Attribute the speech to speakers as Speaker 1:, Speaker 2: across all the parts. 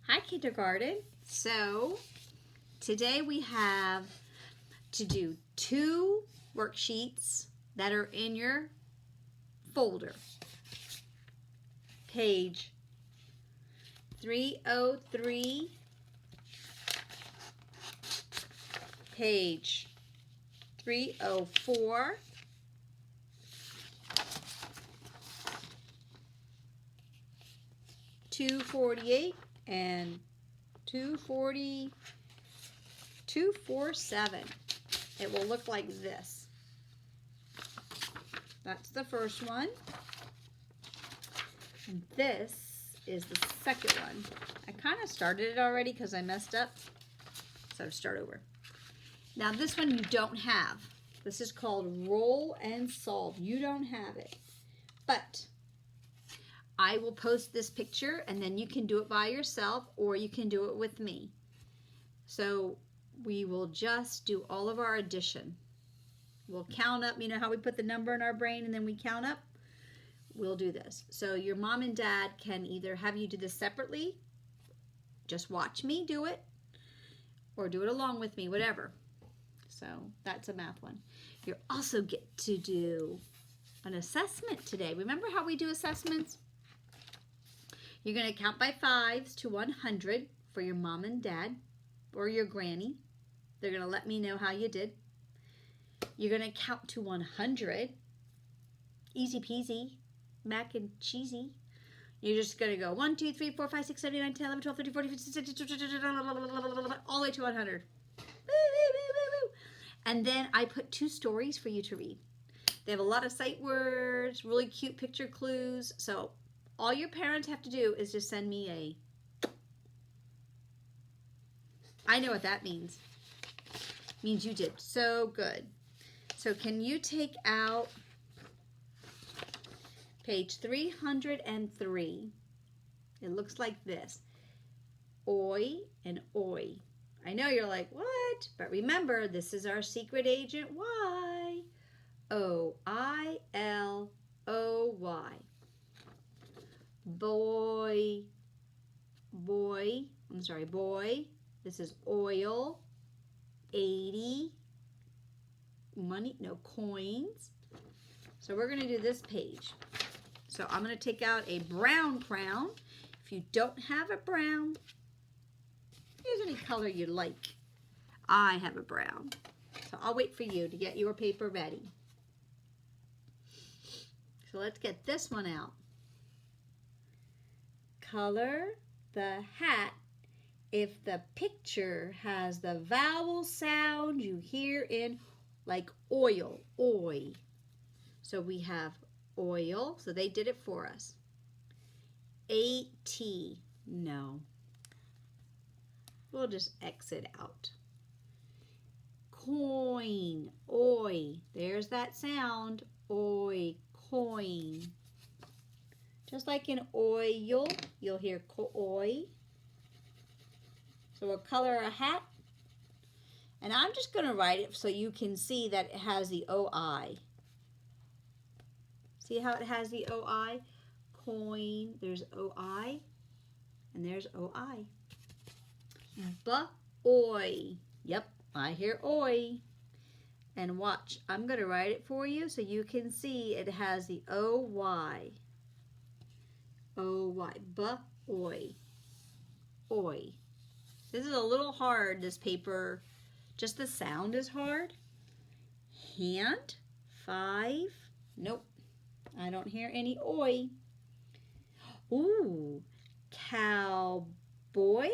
Speaker 1: Hi, kindergarten. So today we have to do 2 worksheets that are in your folder. Page 303, page 304, (248) and 247. It will look like this. That's the first one. And this is the second one. I kind of started it already because I messed up. So start over. Now this one you don't have. This is called Roll and Solve. You don't have it. But I will post this picture and then you can do it by yourself or you can do it with me. So we will just do all of our addition. We'll count up, you know how we put the number in our brain and then we count up? We'll do this. So your mom and dad can either have you do this separately, just watch me do it, or do it along with me, whatever. So that's a math one. You also get to do an assessment today. Remember how we do assessments? You're going to count by 5s to 100 for your mom and dad or your granny. They're going to let me know how you did. You're going to count to 100. Easy peasy. Mac and cheesy. You're just going to go 1, 2, 3, 4, 5, 6, 7, 8, 9, 10, 11, 12, 13, 14, 15, 16, 17, all the way to 100. And then I put 2 stories for you to read. They have a lot of sight words, really cute picture clues. So all your parents have to do is just send me a... I know what that means. It means you did so good. So can you take out page 303? It looks like this. Oi and oi. I know you're like, what? But remember, this is our secret agent Y. O-I-L-O-Y. Boy. Boy. I'm sorry, boy. This is oil. 80. Money, no, coins. So we're going to do this page. So I'm going to take out a brown crayon. If you don't have a brown, use any color you like. I have a brown. So I'll wait for you to get your paper ready. So let's get this one out. Color the hat if the picture has the vowel sound you hear in, like oil, oi. So we have oil, so they did it for us. A-T, no. We'll just exit out. Coin, oi. There's that sound, oi, coin. Just like in oil, you'll hear oi. So we'll color a hat. And I'm just going to write it so you can see that it has the O-I. See how it has the O-I? Coin, there's O-I, and there's O-I. Ba-oi. Yep, I hear oi. And watch, I'm going to write it for you so you can see it has the O-Y. O-Y. Ba-oi. Oi. This is a little hard, this paper. Just the sound is hard. Hand. 5. Nope. I don't hear any oi. Ooh. Cowboy.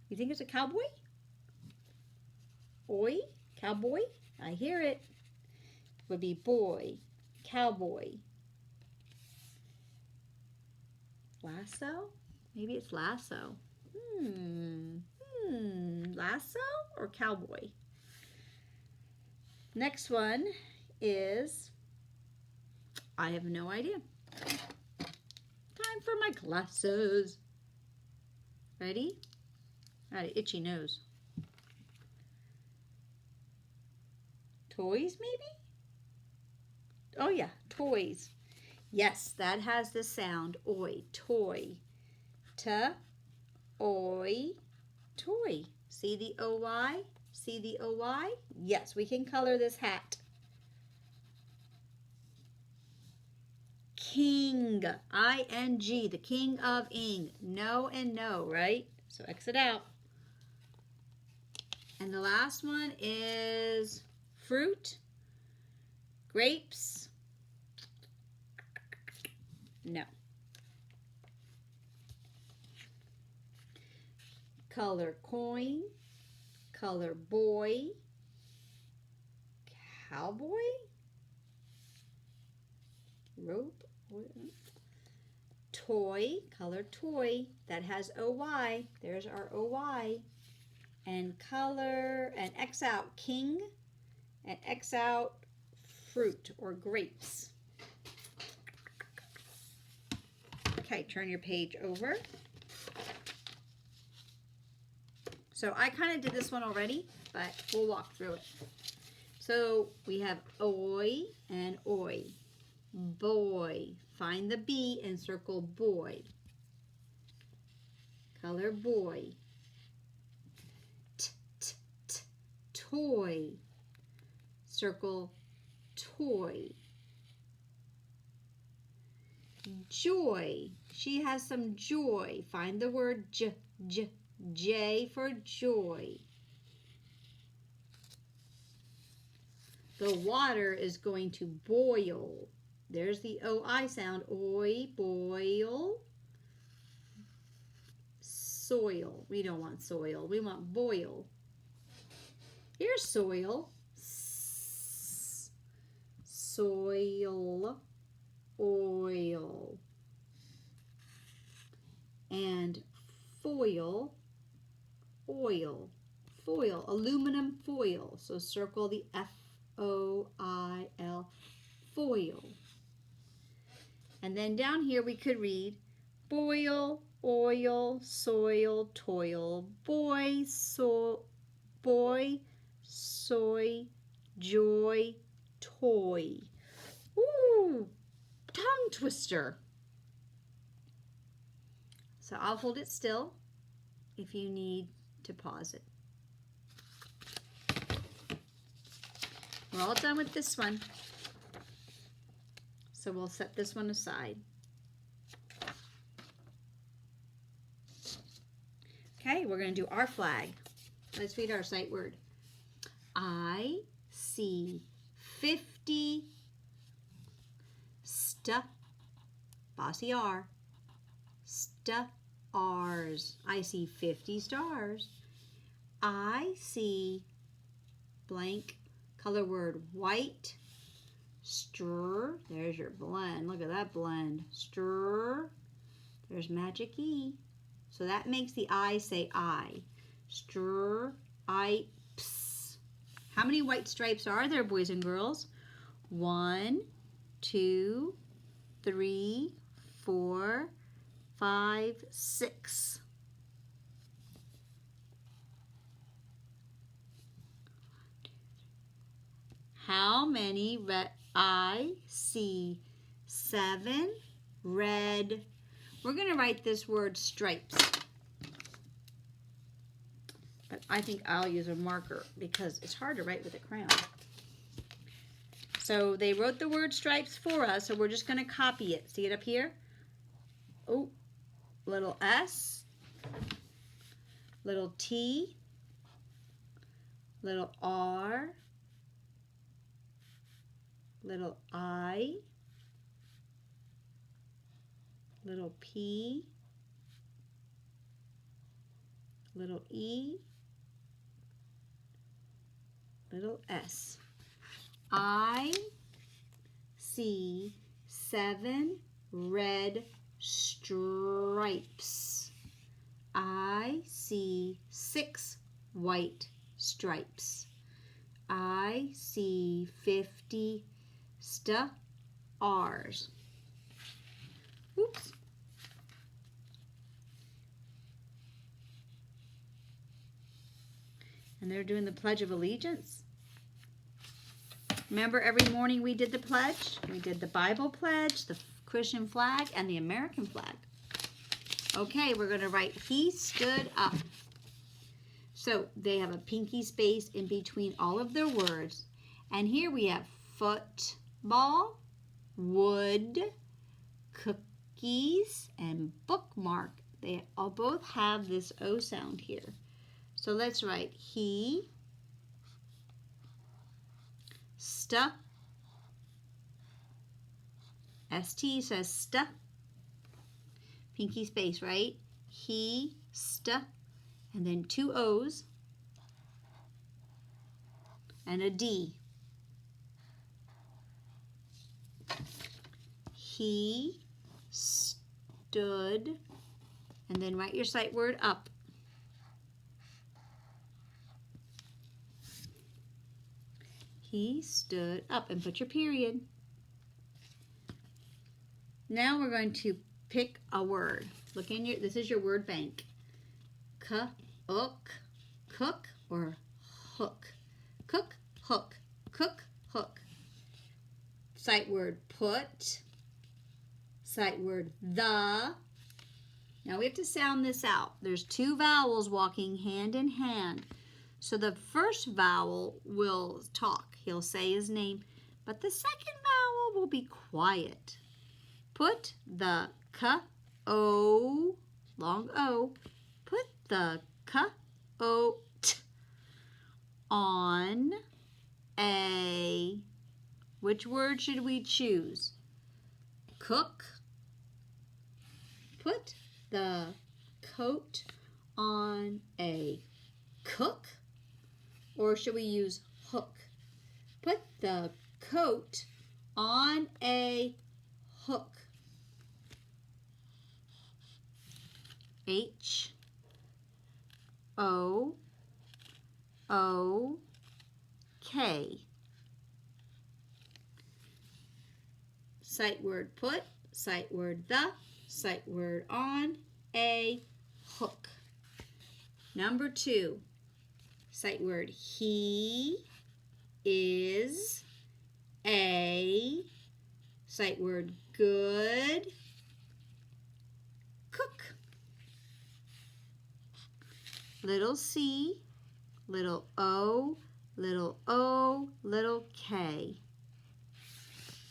Speaker 1: You think it's a cowboy? Oi. Cowboy. I hear it. Would be boy. Cowboy. Lasso? Maybe it's lasso. Lasso or cowboy? Next one is, I have no idea. Time for my glasses. Ready? I had an itchy nose. Toys, maybe? Oh yeah, toys. Yes, that has the sound, oi, toy. Oi, toy. See the O-Y? See the O-Y? Yes, we can color this hat. King, I-N-G, the king of ing. No and no, right? So X it out. And the last one is fruit, grapes. No. Color coin, color boy, cowboy, rope, toy, color toy, that has O-Y, there's our O-Y, and color, and X out king, and X out fruit or grapes. Okay, turn your page over. So I kind of did this one already, but we'll walk through it. So we have oi and oi. Boy. Find the B and circle boy. Color boy. T, t, t. Toy. Circle toy. Joy. She has some joy. Find the word J, J. J for joy. The water is going to boil. There's the O-I sound. Oi, boil. Soil. We don't want soil. We want boil. Here's soil. Soil. Oil. And foil. Oil, foil, aluminum foil. So circle the F-O-I-L, foil. And then down here we could read boil, oil, soil, toil, boy, soy, joy, toy. Ooh, tongue twister. So I'll hold it still if you need to pause it. We're all done with this one. So we'll set this one aside. Okay, we're going to do our flag. Let's read our sight word. I see 50 bossy R, stars. I see 50 stars. I see blank color word white. Stir. There's your blend. Look at that blend. Stir. There's magic E. So that makes the I say I. Stir. I. Ps. How many white stripes are there, boys and girls? 1, 2, 3, 4, 5, 6. How many red? I see 7 red. We're going to write this word stripes. But I think I'll use a marker because it's hard to write with a crayon. So they wrote the word stripes for us, so we're just going to copy it. See it up here? Oh, little S, little T, little R, little I, little P, little E, little S. I see 7 red stripes. I see 6 white stripes. I see 50 stars. Oops. And they're doing the Pledge of Allegiance. Remember, every morning we did the pledge? We did the Bible pledge, the Christian flag, and the American flag. Okay, we're going to write he stood up. So they have a pinky space in between all of their words. And here we have football, wood, cookies, and bookmark. They all both have this O sound here. So let's write he st. ST says st. Pinky space, right? He st. And then 2 O's and a D. He stood, and then write your sight word up. He stood up, and put your period. Now we're going to pick a word. Look in your, this is your word bank. Cook, cook, or hook. Cook, hook, cook, hook. Sight word put. Sight word the. Now we have to sound this out. There's 2 vowels walking hand in hand. So the first vowel will talk. He'll say his name. But the second vowel will be quiet. Put the k-o, long O, put the k-o-t on a, which word should we choose? Cook. Put the coat on a cook, or should we use hook? Put the coat on a hook. H-O-O-K. Sight word put, sight word the, sight word on, a hook. Number 2, sight word he is a, sight word good, cook. Little c, little o, little o, little k.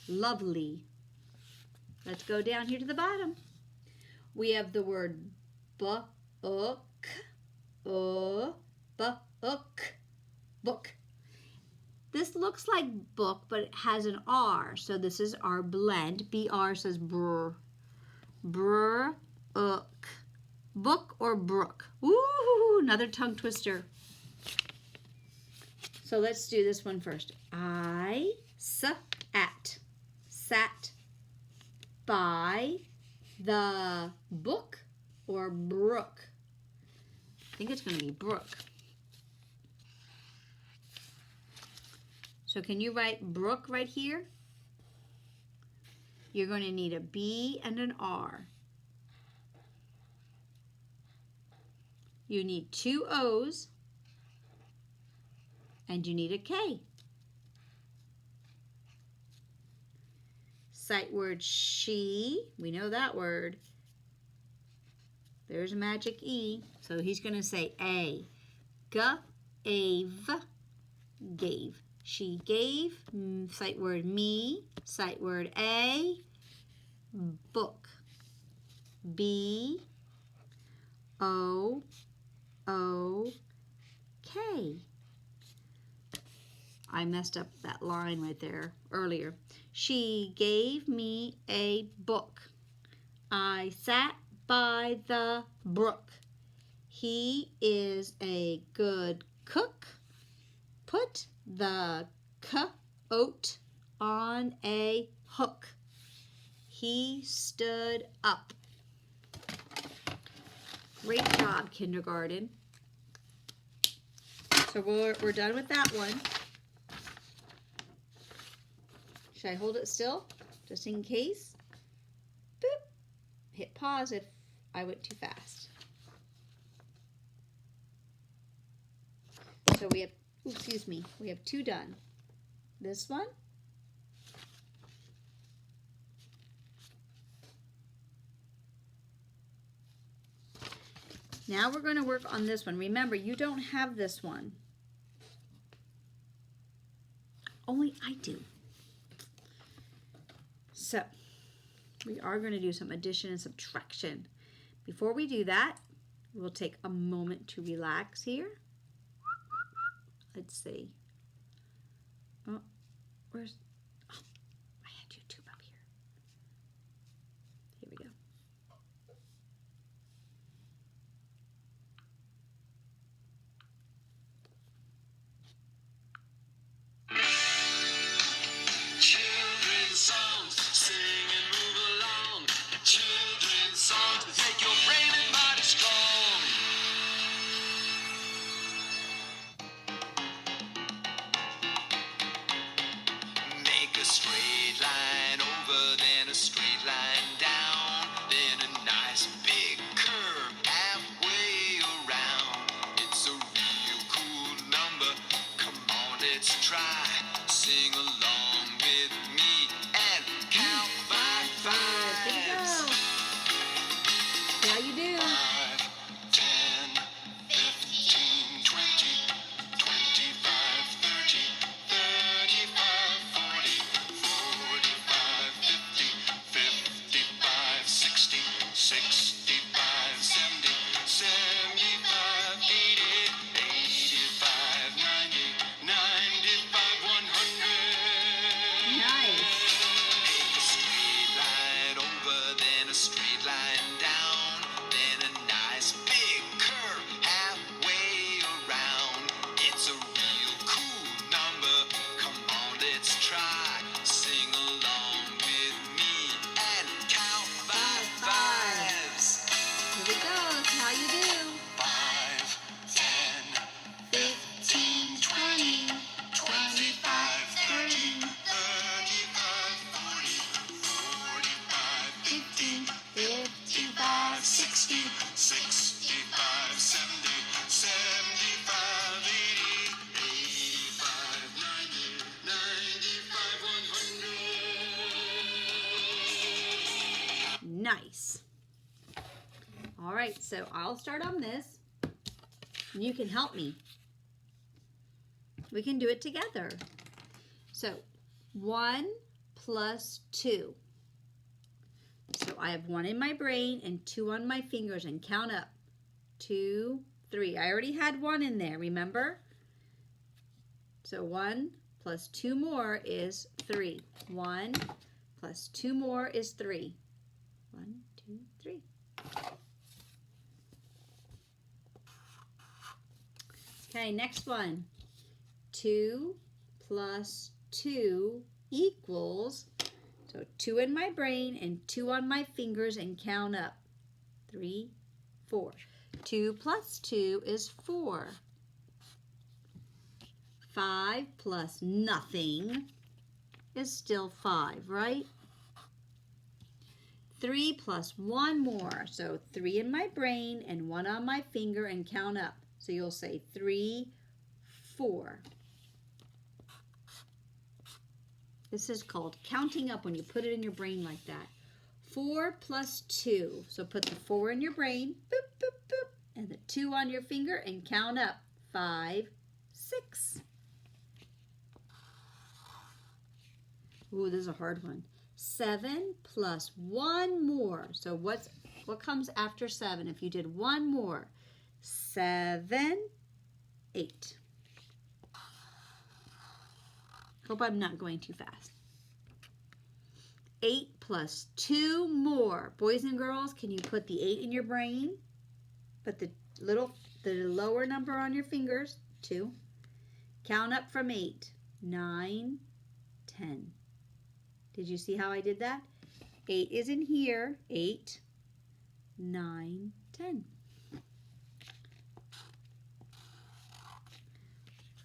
Speaker 1: Lovely. Let's go down here to the bottom. We have the word book, book. This looks like book, but it has an R, so this is our blend. BR says brr. Brr, book or brook. Ooh, another tongue twister. So let's do this one first. I sat by the book or brook. I think it's going to be brook. So can you write brook right here? You're going to need a B and an R. You need 2 O's and you need a K. Sight word she, we know that word. There's a magic E, so he's going to say a. Gave, gave. She gave, sight word me, sight word a, book. B, O, O, K. I messed up that line right there earlier. She gave me a book. I sat by the brook. He is a good cook. Put the coat on a hook. He stood up. Great job, kindergarten. So we're done with that one. Should I hold it still, just in case? Boop. Hit pause if I went too fast. So we have, excuse me, we have 2 done. This one. Now we're going to work on this one. Remember, you don't have this one. Only I do. So, we are going to do some addition and subtraction. Before we do that, we'll take a moment to relax here. Let's see. Oh, where's... Oh, I had YouTube up here. Here we go.
Speaker 2: Children's songs, sing and move along. Children's songs that make your brain and body strong. Make a straight line over, then a straight line down, then a nice big curve halfway around. It's a real cool number. Come on, let's try. Sing along with me and count by
Speaker 1: There you
Speaker 2: fives.
Speaker 1: go. See how you do.
Speaker 2: 5, 10, 15, 20, 25, 30, 35, 40, 45, 50, 55, 60, 65, 70, 75, 80, 85, 90, 95, 100.
Speaker 1: Nice.
Speaker 2: Take a straight line over, then a straight line down, then a nice big curve halfway around. It's a real cool number. Come on, let's try. Sing along with me and count by fives.
Speaker 1: Here we go. See how you do.
Speaker 2: 5, 10, 15, 20, 25, 30, 35, 40, 45, 50, 55, 60, 65, 70, 75, 80, 85, 90, 95, 100.
Speaker 1: Nice. All right, so I'll start on this. You can help me. We can do it together. So 1 plus 2. So I have 1 in my brain and 2 on my fingers, and count up. 2, 3. I already had 1 in there, remember? So 1 plus 2 more is 3. 1 plus 2 more is 3. 1, 2, 3. Okay, next one. 2 plus 2 equals, so 2 in my brain and 2 on my fingers, and count up. 3, 4. 2 plus 2 is 4. 5 plus nothing is still 5, right? 3 plus 1 more, so 3 in my brain and 1 on my finger, and count up. So you'll say 3, 4. This is called counting up when you put it in your brain like that. 4 plus 2. So put the 4 in your brain, boop, boop, boop, and the 2 on your finger, and count up. 5, 6. Ooh, this is a hard one. 7 plus 1 more. So what comes after 7? If you did 1 more. 7, 8. Hope I'm not going too fast. 8 plus 2 more. Boys and girls, can you put the 8 in your brain? Put the lower number on your fingers, 2. Count up from 8. 9, 10. Did you see how I did that? 8 is in here. 8, 9, 10.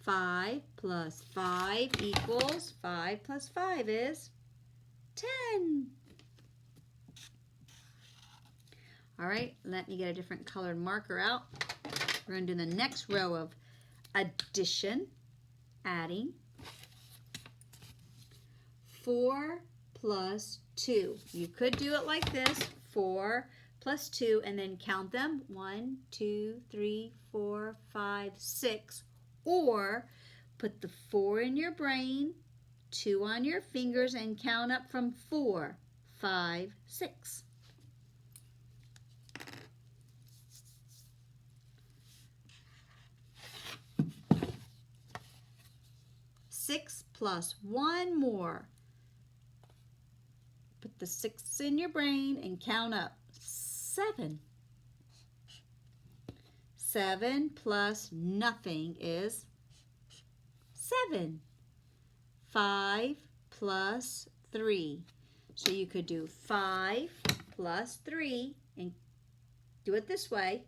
Speaker 1: 5 plus 5 equals, 5 plus 5 is 10. All right, let me get a different colored marker out. We're going to do the next row of addition, adding. 4 plus 2. You could do it like this. 4 plus 2, and then count them. 1, 2, 3, 4, 5, 6. Or put the 4 in your brain, 2 on your fingers, and count up from 4, 5, 6. Six plus one more. Put the 6 in your brain and count up. 7. 7 plus nothing is 7. 5 plus 3. So you could do 5 plus 3 and do it this way.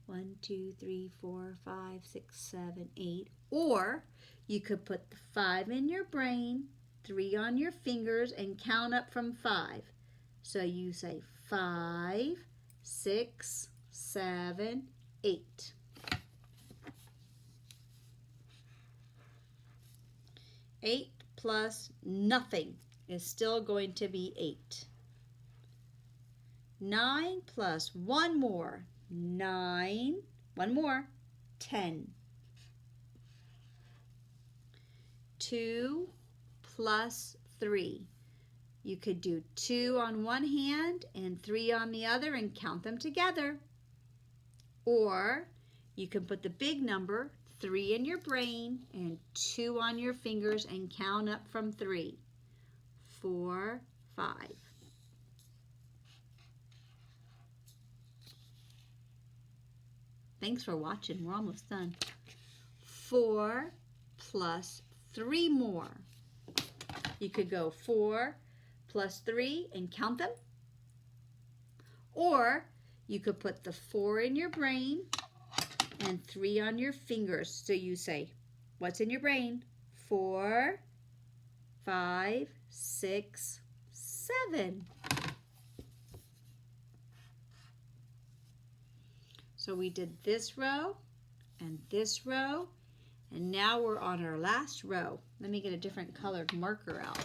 Speaker 1: 1, 2, 3, 4, 5, 6, 7, 8. Or you could put the 5 in your brain, 3 on your fingers, and count up from 5. So you say 5, 6, 7, 8. Eight plus nothing is still going to be 8. 9 plus one more. 9. One more. 10. 2 plus 3. You could do 2 on one hand and 3 on the other and count them together. Or you can put the big number, 3 in your brain and 2 on your fingers and count up from 3. 4, 5. Thanks for watching. We're almost done. 4 plus 3 more. You could go 4 plus 3 and count them. Or you could put the 4 in your brain and 3 on your fingers. So you say, what's in your brain? 4, 5, 6, 7. So we did this row and this row, and now we're on our last row. Let me get a different colored marker out.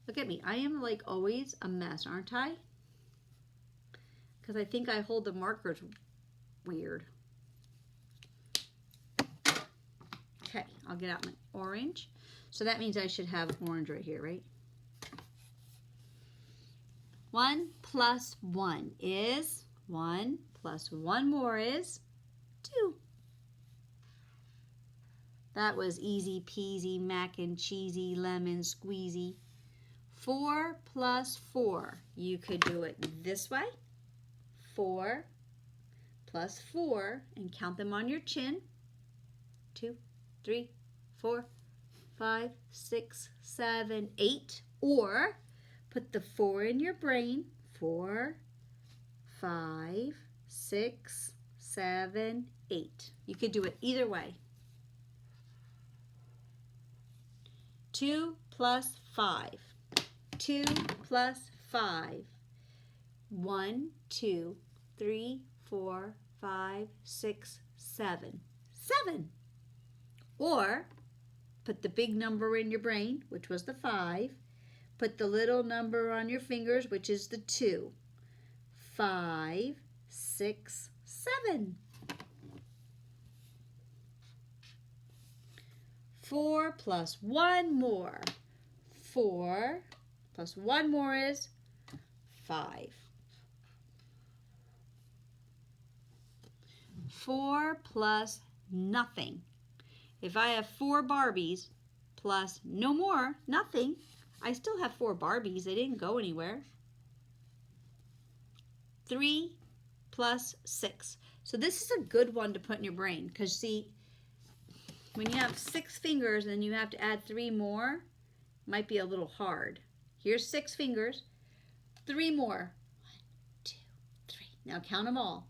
Speaker 1: Look at me. I am like always a mess, aren't I? Because I think I hold the markers weird. Okay, I'll get out my orange. So that means I should have orange right here, right? 1 plus 1 is 1 plus 1 more is 2. That was easy peasy, mac and cheesy, lemon squeezy. 4 plus 4. You could do it this way. 4 plus 4 and count them on your chin. 2, 3, 4, 5, 6, 7, 8. Or put the 4 in your brain. 4, 5, 6, 7, 8. You could do it either way. 2 plus 5. 2 plus 5. 1, 2, 3, 4, 5, 6, 7. 7. Or put the big number in your brain, which was the 5. Put the little number on your fingers, which is the 2. 5, 6, 7. 4 plus 1 more. 4 plus 1 more is 5. 4 plus nothing. If I have 4 Barbies plus no more, nothing, I still have 4 Barbies. They didn't go anywhere. 3 plus 6. So this is a good one to put in your brain because see, when you have 6 fingers and you have to add 3 more, it might be a little hard. Here's 6 fingers, 3 more. 1, 2, 3. Now count them all.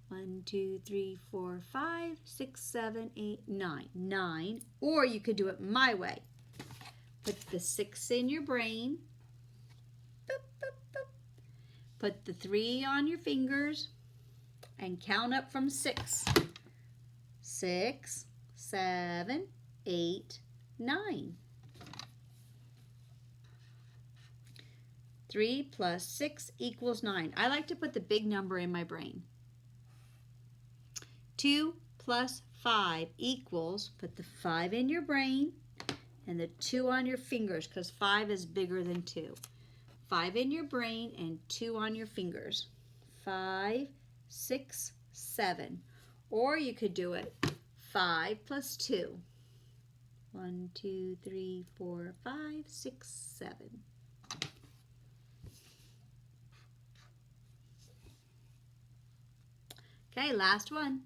Speaker 1: 1, 2, 3, 4, 5, 6, 7, 8, 9. 9. Or you could do it my way. Put the 6 in your brain. Boop, boop, boop. Put the 3 on your fingers and count up from 6. 6, 7, 8, 9. 3 plus 6 equals 9. I like to put the big number in my brain. 2 plus 5 equals, put the 5 in your brain and the 2 on your fingers because 5 is bigger than 2. 5 in your brain and 2 on your fingers. 5, 6, 7. Or you could do it 5 plus 2. 1, 2, 3, 4, 5, 6, 7. Okay, last one.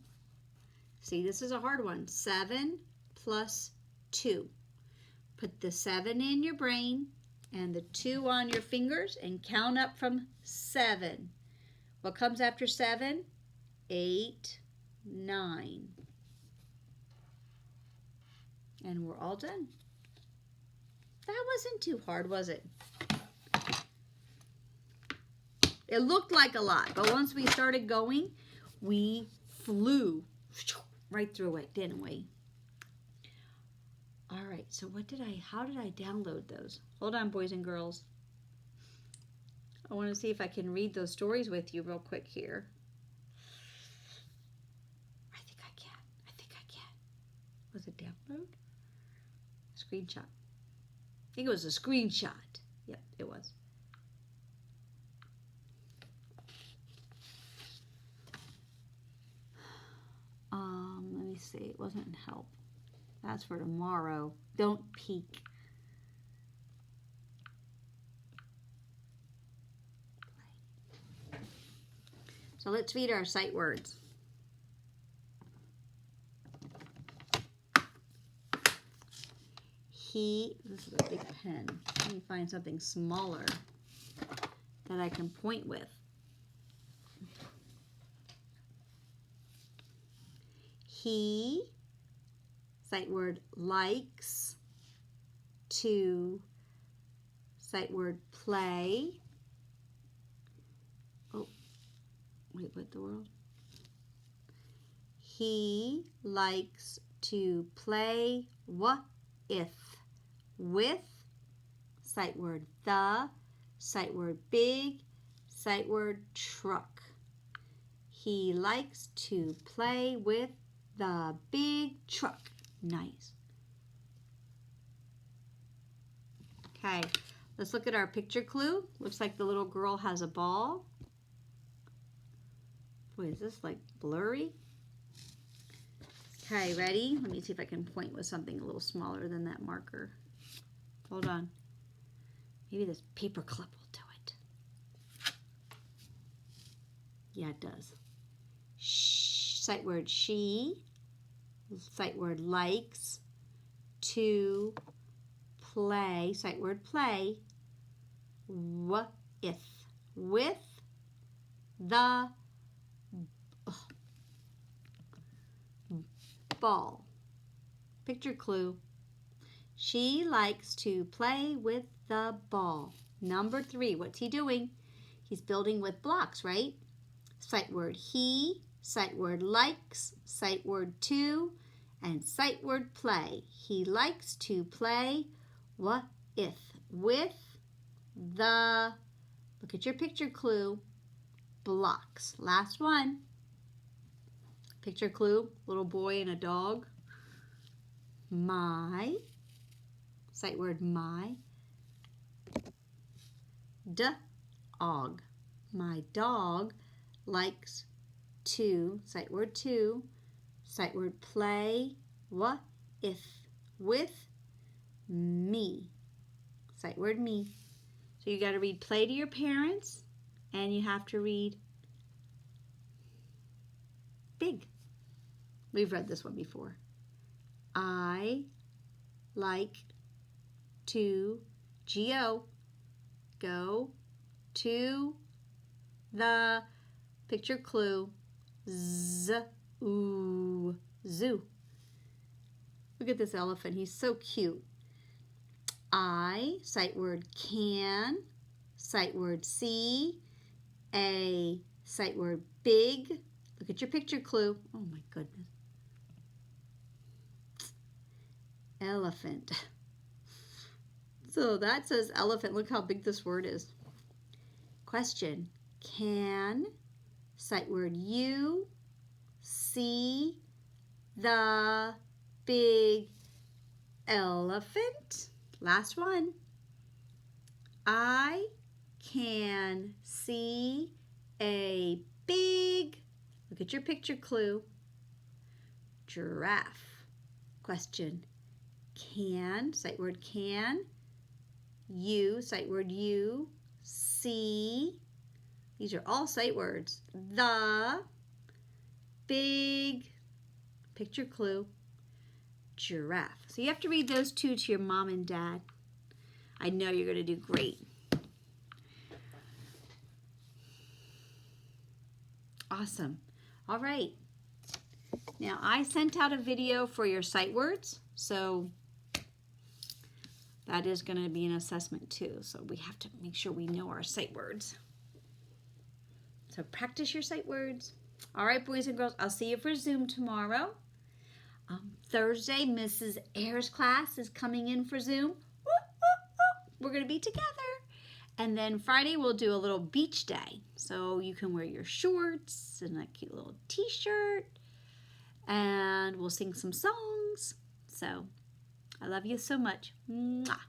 Speaker 1: See, this is a hard one. 7 plus 2. Put the 7 in your brain and the 2 on your fingers and count up from 7. What comes after 7? 8, 9. And we're all done. That wasn't too hard, was it? It looked like a lot, but once we started going, we flew right through it, didn't we? All right, so how did I download those? Hold on, boys and girls. I want to see if I can read those stories with you real quick here. I think I can. Was it download? Screenshot. I think it was a screenshot. Yep, it was. Let me see. It wasn't help. That's for tomorrow. Don't peek. So let's read our sight words. This is a big pen. Let me find something smaller that I can point with. He, sight word likes to, sight word play. Oh, wait, what the world? He likes to play what if with, sight word the, sight word big, sight word truck. He likes to play with the big truck. Nice. Okay, let's look at our picture clue. Looks like the little girl has a ball. Boy, is this like blurry? Okay, ready? Let me see if I can point with something a little smaller than that marker. Hold on. Maybe this paper clip will do it. Yeah, it does. Sight word she. Sight word likes to play. Sight word play. What if with the ball. Picture clue. She likes to play with the ball. Number 3, what's he doing? He's building with blocks, right? Sight word he, sight word likes, sight word to, and sight word play. He likes to play what if with the, look at your picture clue, blocks. Last one. Picture clue, little boy and a dog. My, sight word my, dog. My dog likes to, sight word to, sight word play, what if, with me. Sight word me. So you got to read play to your parents, and you have to read big. We've read this one before. I like to go to the picture clue zoo. Look at this elephant. He's so cute. I, sight word can, sight word see, a sight word big. Look at your picture clue. Oh my goodness. Elephant. So that says elephant. Look how big this word is. Question. Can, sight word you, see the big elephant? Last one. I can see a big, look at your picture clue, giraffe. Question. Can, sight word can, you, sight word you, see, these are all sight words, the big, picture clue, giraffe. So you have to read those two to your mom and dad. I know you're going to do great. Awesome. All right. Now I sent out a video for your sight words, so that is going to be an assessment too. So we have to make sure we know our sight words. So practice your sight words. All right, boys and girls, I'll see you for Zoom tomorrow. Thursday, Mrs. Ayers' class is coming in for Zoom. We're going to be together. And then Friday, we'll do a little beach day. So you can wear your shorts and a cute little t-shirt. And we'll sing some songs. So I love you so much. Mwah.